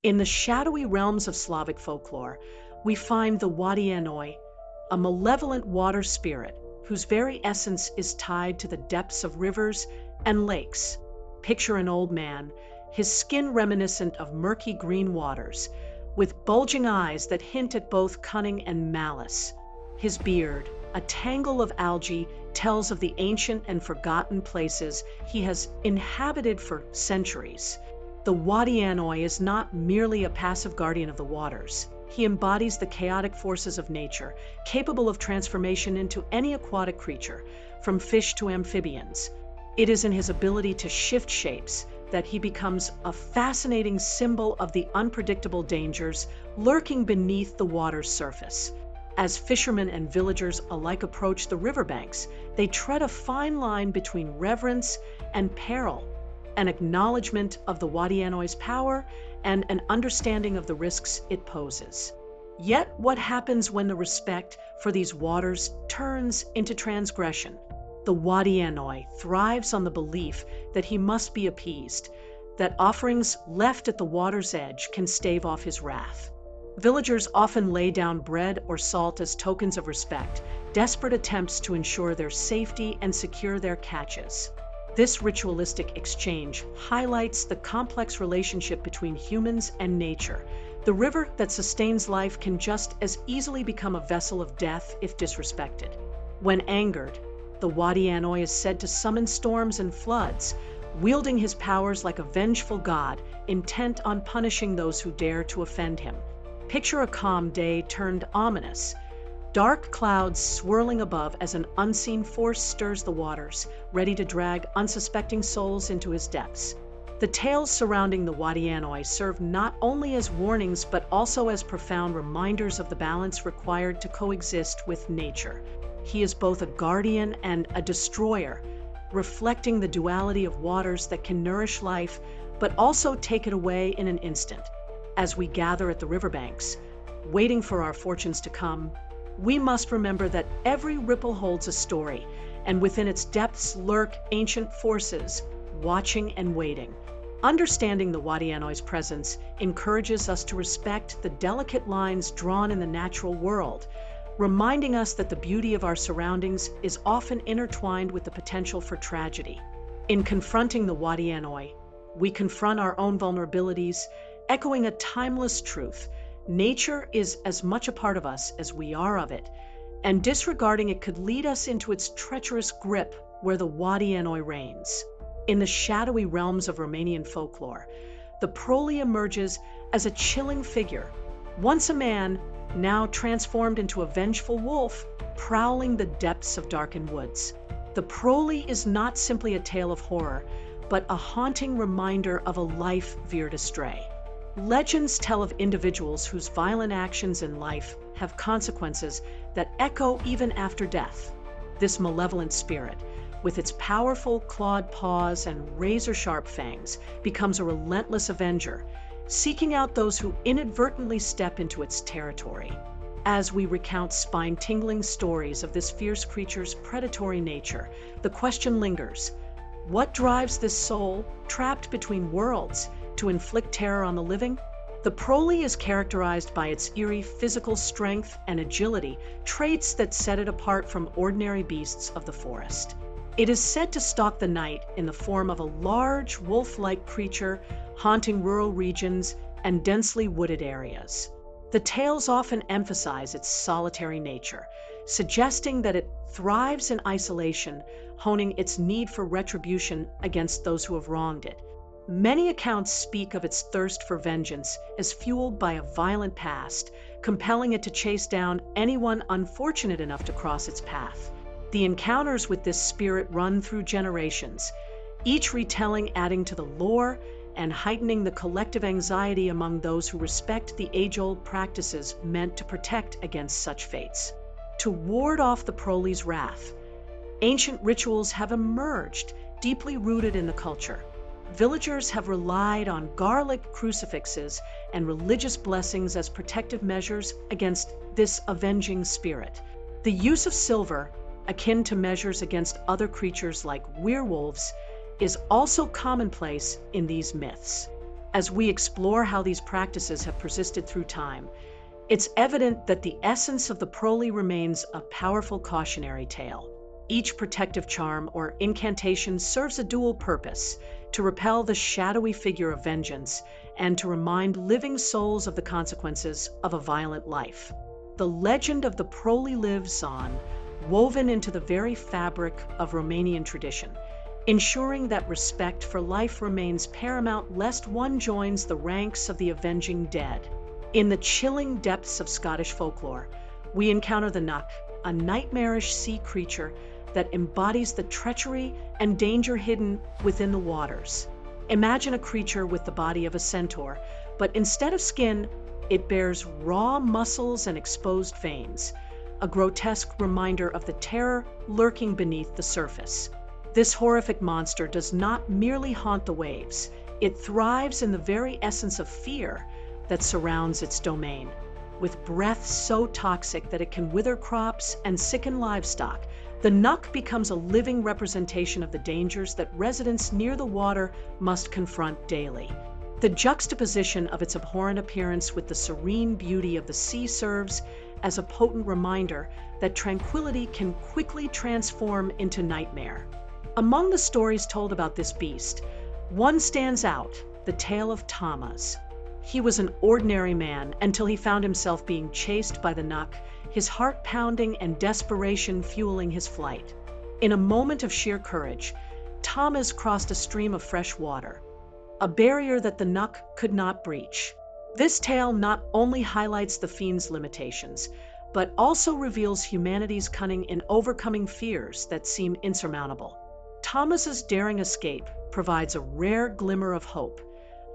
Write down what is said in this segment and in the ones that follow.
In the shadowy realms of Slavic folklore, we find the wodyanoi, a malevolent water spirit whose very essence is tied to the depths of rivers and lakes. Picture an old man, his skin reminiscent of murky green waters, with bulging eyes that hint at both cunning and malice. His beard, a tangle of algae, tells of the ancient and forgotten places he has inhabited for centuries. The wodyanoi is not merely a passive guardian of the waters. He embodies the chaotic forces of nature, capable of transformation into any aquatic creature, from fish to amphibians. It is in his ability to shift shapes that he becomes a fascinating symbol of the unpredictable dangers lurking beneath the water's surface. As fishermen and villagers alike approach the riverbanks, they tread a fine line between reverence and peril, an acknowledgement of the wodyanoi power and an understanding of the risks it poses. Yet, what happens when the respect for these waters turns into transgression? The wodyanoi thrives on the belief that he must be appeased, that offerings left at the water's edge can stave off his wrath. Villagers often lay down bread or salt as tokens of respect, desperate attempts to ensure their safety and secure their catches. This ritualistic exchange highlights the complex relationship between humans and nature. The river that sustains life can just as easily become a vessel of death if disrespected. When angered, the wodyanoi is said to summon storms and floods, wielding his powers like a vengeful god, intent on punishing those who dare to offend him. Picture a calm day turned ominous. Dark clouds swirling above as an unseen force stirs the waters, ready to drag unsuspecting souls into his depths. The tales surrounding the wodyanoi serve not only as warnings but also as profound reminders of the balance required to coexist with nature. He is both a guardian and a destroyer, reflecting the duality of waters that can nourish life but also take it away in an instant. As we gather at the riverbanks, waiting for our fortunes to come, we must remember that every ripple holds a story, and within its depths lurk ancient forces, watching and waiting. Understanding the wodyanoi's presence encourages us to respect the delicate lines drawn in the natural world, reminding us that the beauty of our surroundings is often intertwined with the potential for tragedy. In confronting the wodyanoi, we confront our own vulnerabilities, echoing a timeless truth. Nature is as much a part of us as we are of it, and disregarding it could lead us into its treacherous grip where the wodyanoi reigns. In the shadowy realms of Romanian folklore, the proli emerges as a chilling figure. Once a man, now transformed into a vengeful wolf, prowling the depths of darkened woods. The proli is not simply a tale of horror, but a haunting reminder of a life veered astray. Legends tell of individuals whose violent actions in life have consequences that echo even after death. This malevolent spirit, with its powerful clawed paws and razor-sharp fangs, becomes a relentless avenger, seeking out those who inadvertently step into its territory. As we recount spine-tingling stories of this fierce creature's predatory nature, the question lingers: what drives this soul, trapped between worlds, to inflict terror on the living? The proli is characterized by its eerie physical strength and agility, traits that set it apart from ordinary beasts of the forest. It is said to stalk the night in the form of a large, wolf-like creature, haunting rural regions and densely wooded areas. The tales often emphasize its solitary nature, suggesting that it thrives in isolation, honing its need for retribution against those who have wronged it. Many accounts speak of its thirst for vengeance as fueled by a violent past, compelling it to chase down anyone unfortunate enough to cross its path. The encounters with this spirit run through generations, each retelling adding to the lore and heightening the collective anxiety among those who respect the age-old practices meant to protect against such fates. To ward off the proli's wrath, ancient rituals have emerged, deeply rooted in the culture. Villagers have relied on garlic crucifixes and religious blessings as protective measures against this avenging spirit. The use of silver, akin to measures against other creatures like werewolves, is also commonplace in these myths. As we explore how these practices have persisted through time, it's evident that the essence of the proli remains a powerful cautionary tale. Each protective charm or incantation serves a dual purpose: to repel the shadowy figure of vengeance and to remind living souls of the consequences of a violent life. The legend of the proli lives on, woven into the very fabric of Romanian tradition, ensuring that respect for life remains paramount lest one joins the ranks of the avenging dead. In the chilling depths of Scottish folklore, we encounter the knucke, a nightmarish sea creature that embodies the treachery and danger hidden within the waters. Imagine a creature with the body of a centaur, but instead of skin, it bears raw muscles and exposed veins, a grotesque reminder of the terror lurking beneath the surface. This horrific monster does not merely haunt the waves, it thrives in the very essence of fear that surrounds its domain. With breath so toxic that it can wither crops and sicken livestock, the knucke becomes a living representation of the dangers that residents near the water must confront daily. The juxtaposition of its abhorrent appearance with the serene beauty of the sea serves as a potent reminder that tranquility can quickly transform into nightmare. Among the stories told about this beast, one stands out: the tale of Thomas. He was an ordinary man until he found himself being chased by the knucke, his heart pounding and desperation fueling his flight. In a moment of sheer courage, Thomas crossed a stream of fresh water, a barrier that the knucke could not breach. This tale not only highlights the fiend's limitations, but also reveals humanity's cunning in overcoming fears that seem insurmountable. Thomas's daring escape provides a rare glimmer of hope,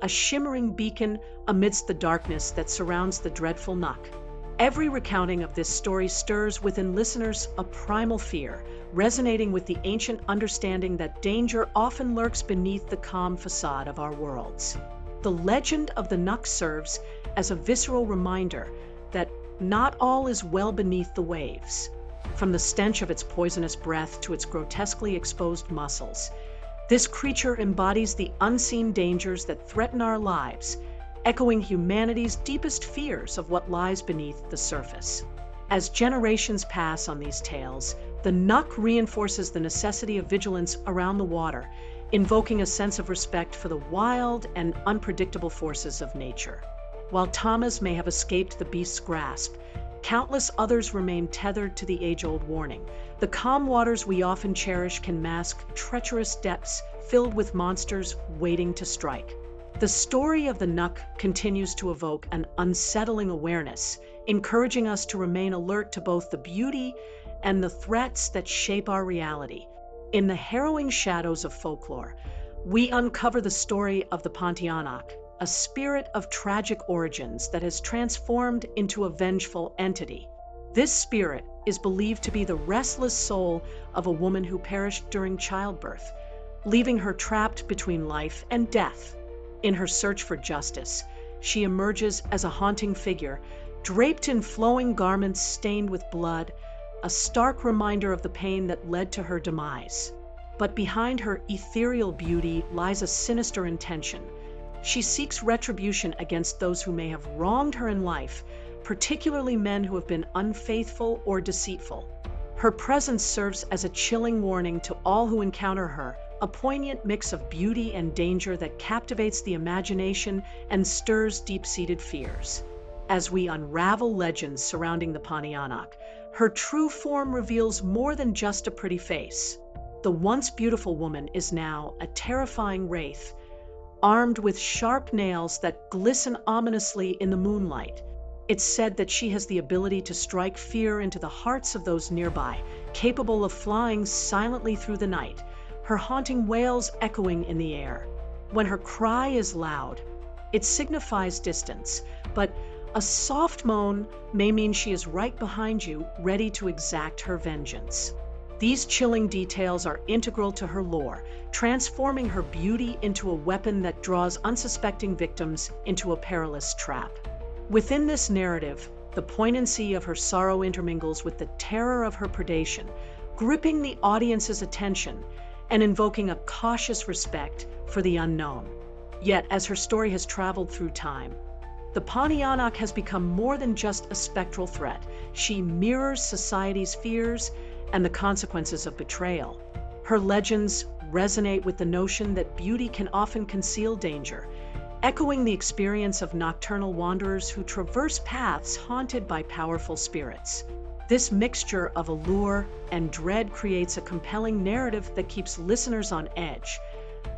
a shimmering beacon amidst the darkness that surrounds the dreadful knucke. Every recounting of this story stirs within listeners a primal fear, resonating with the ancient understanding that danger often lurks beneath the calm facade of our worlds. The legend of the knucke serves as a visceral reminder that not all is well beneath the waves. From the stench of its poisonous breath to its grotesquely exposed muscles, this creature embodies the unseen dangers that threaten our lives, echoing humanity's deepest fears of what lies beneath the surface. As generations pass on these tales, the knucke reinforces the necessity of vigilance around the water, invoking a sense of respect for the wild and unpredictable forces of nature. While Thomas may have escaped the beast's grasp, countless others remain tethered to the age-old warning: the calm waters we often cherish can mask treacherous depths filled with monsters waiting to strike. The story of the knucke continues to evoke an unsettling awareness, encouraging us to remain alert to both the beauty and the threats that shape our reality. In the harrowing shadows of folklore, we uncover the story of the pontianak, a spirit of tragic origins that has transformed into a vengeful entity. This spirit is believed to be the restless soul of a woman who perished during childbirth, leaving her trapped between life and death. In her search for justice, she emerges as a haunting figure, draped in flowing garments stained with blood, a stark reminder of the pain that led to her demise. But behind her ethereal beauty lies a sinister intention. She seeks retribution against those who may have wronged her in life, particularly men who have been unfaithful or deceitful. Her presence serves as a chilling warning to all who encounter her, a poignant mix of beauty and danger that captivates the imagination and stirs deep-seated fears. As we unravel legends surrounding the pontianak, her true form reveals more than just a pretty face. The once beautiful woman is now a terrifying wraith, armed with sharp nails that glisten ominously in the moonlight. It's said that she has the ability to strike fear into the hearts of those nearby, capable of flying silently through the night, her haunting wails echoing in the air. When her cry is loud, it signifies distance, but a soft moan may mean she is right behind you, ready to exact her vengeance. These chilling details are integral to her lore, transforming her beauty into a weapon that draws unsuspecting victims into a perilous trap. Within this narrative, the poignancy of her sorrow intermingles with the terror of her predation, gripping the audience's attention and invoking a cautious respect for the unknown. Yet, as her story has traveled through time, the pontianak has become more than just a spectral threat. She mirrors society's fears and the consequences of betrayal. Her legends resonate with the notion that beauty can often conceal danger, echoing the experience of nocturnal wanderers who traverse paths haunted by powerful spirits. This mixture of allure and dread creates a compelling narrative that keeps listeners on edge,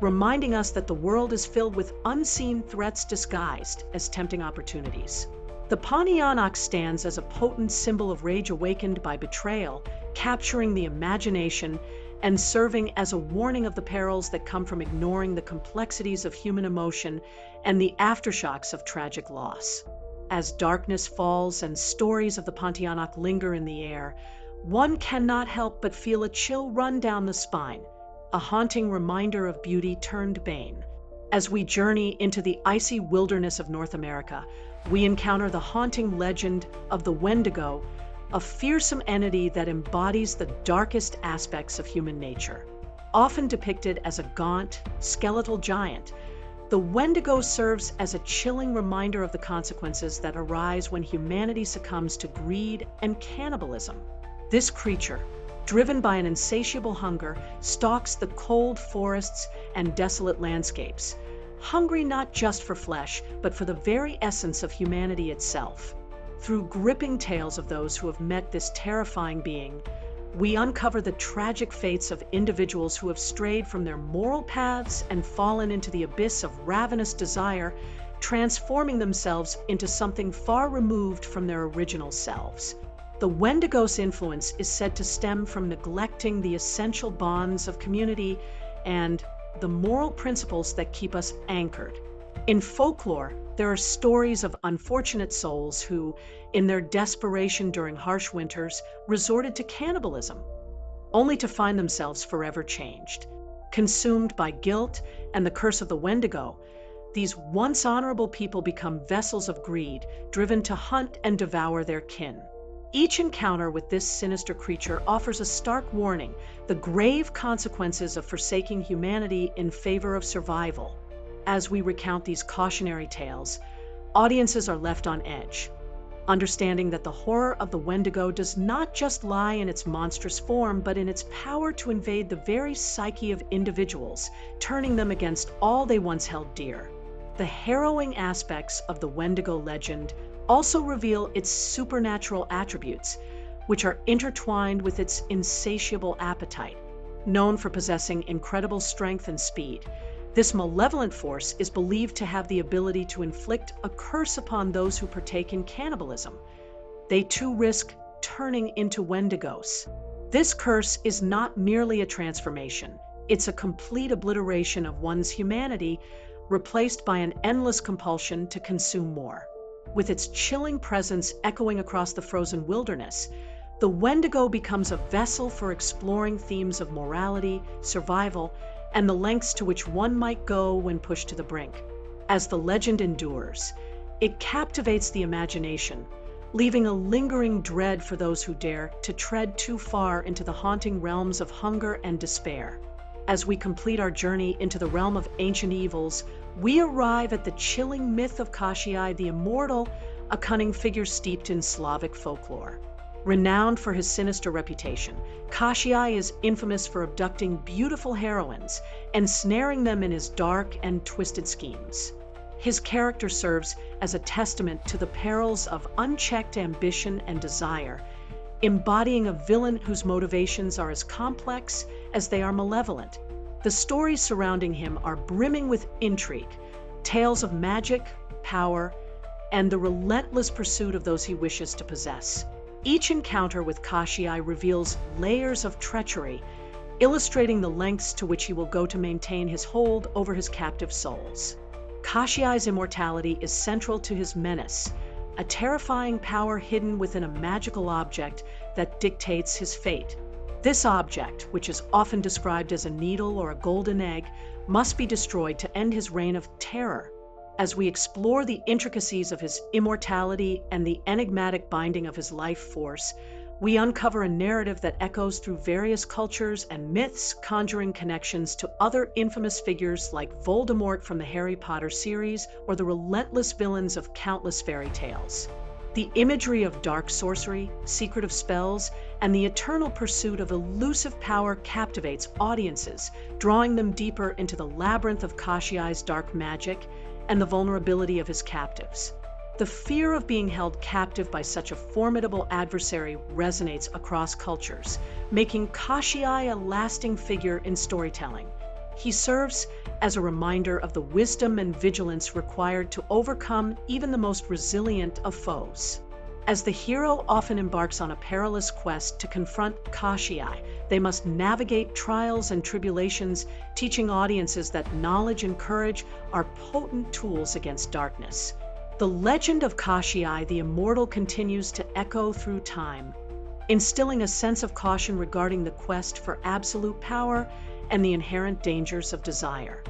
reminding us that the world is filled with unseen threats disguised as tempting opportunities. The pontianak stands as a potent symbol of rage awakened by betrayal, capturing the imagination and serving as a warning of the perils that come from ignoring the complexities of human emotion and the aftershocks of tragic loss. As darkness falls and stories of the pontianak linger in the air, one cannot help but feel a chill run down the spine, a haunting reminder of beauty turned bane. As we journey into the icy wilderness of North America, we encounter the haunting legend of the wendigo, a fearsome entity that embodies the darkest aspects of human nature. Often depicted as a gaunt, skeletal giant, the wendigo serves as a chilling reminder of the consequences that arise when humanity succumbs to greed and cannibalism. This creature, driven by an insatiable hunger, stalks the cold forests and desolate landscapes, hungry not just for flesh, but for the very essence of humanity itself. Through gripping tales of those who have met this terrifying being, we uncover the tragic fates of individuals who have strayed from their moral paths and fallen into the abyss of ravenous desire, transforming themselves into something far removed from their original selves. The wendigo's influence is said to stem from neglecting the essential bonds of community and the moral principles that keep us anchored. In folklore, there are stories of unfortunate souls who, in their desperation during harsh winters, resorted to cannibalism, only to find themselves forever changed. Consumed by guilt and the curse of the wendigo, these once honorable people become vessels of greed, driven to hunt and devour their kin. Each encounter with this sinister creature offers a stark warning: the grave consequences of forsaking humanity in favor of survival. As we recount these cautionary tales, audiences are left on edge, understanding that the horror of the wendigo does not just lie in its monstrous form, but in its power to invade the very psyche of individuals, turning them against all they once held dear. The harrowing aspects of the wendigo legend also reveal its supernatural attributes, which are intertwined with its insatiable appetite. Known for possessing incredible strength and speed, this malevolent force is believed to have the ability to inflict a curse upon those who partake in cannibalism. They too risk turning into wendigos. This curse is not merely a transformation, it's a complete obliteration of one's humanity, replaced by an endless compulsion to consume more. With its chilling presence echoing across the frozen wilderness, the wendigo becomes a vessel for exploring themes of morality, survival, and the lengths to which one might go when pushed to the brink. As the legend endures, it captivates the imagination, leaving a lingering dread for those who dare to tread too far into the haunting realms of hunger and despair. As we complete our journey into the realm of ancient evils, we arrive at the chilling myth of Koschei the Immortal, a cunning figure steeped in Slavic folklore. Renowned for his sinister reputation, Koschei is infamous for abducting beautiful heroines, ensnaring them in his dark and twisted schemes. His character serves as a testament to the perils of unchecked ambition and desire, embodying a villain whose motivations are as complex as they are malevolent. The stories surrounding him are brimming with intrigue, tales of magic, power, and the relentless pursuit of those he wishes to possess. Each encounter with Koschei reveals layers of treachery, illustrating the lengths to which he will go to maintain his hold over his captive souls. Koschei's immortality is central to his menace, a terrifying power hidden within a magical object that dictates his fate. This object, which is often described as a needle or a golden egg, must be destroyed to end his reign of terror. As we explore the intricacies of his immortality and the enigmatic binding of his life force, we uncover a narrative that echoes through various cultures and myths, conjuring connections to other infamous figures like Voldemort from the Harry Potter series or the relentless villains of countless fairy tales. The imagery of dark sorcery, secretive spells, and the eternal pursuit of elusive power captivates audiences, drawing them deeper into the labyrinth of Koschei's dark magic and the vulnerability of his captives. The fear of being held captive by such a formidable adversary resonates across cultures, making Koschei a lasting figure in storytelling. He serves as a reminder of the wisdom and vigilance required to overcome even the most resilient of foes. As the hero often embarks on a perilous quest to confront Koschei, they must navigate trials and tribulations, teaching audiences that knowledge and courage are potent tools against darkness. The legend of Koschei the Immortal continues to echo through time, instilling a sense of caution regarding the quest for absolute power and the inherent dangers of desire.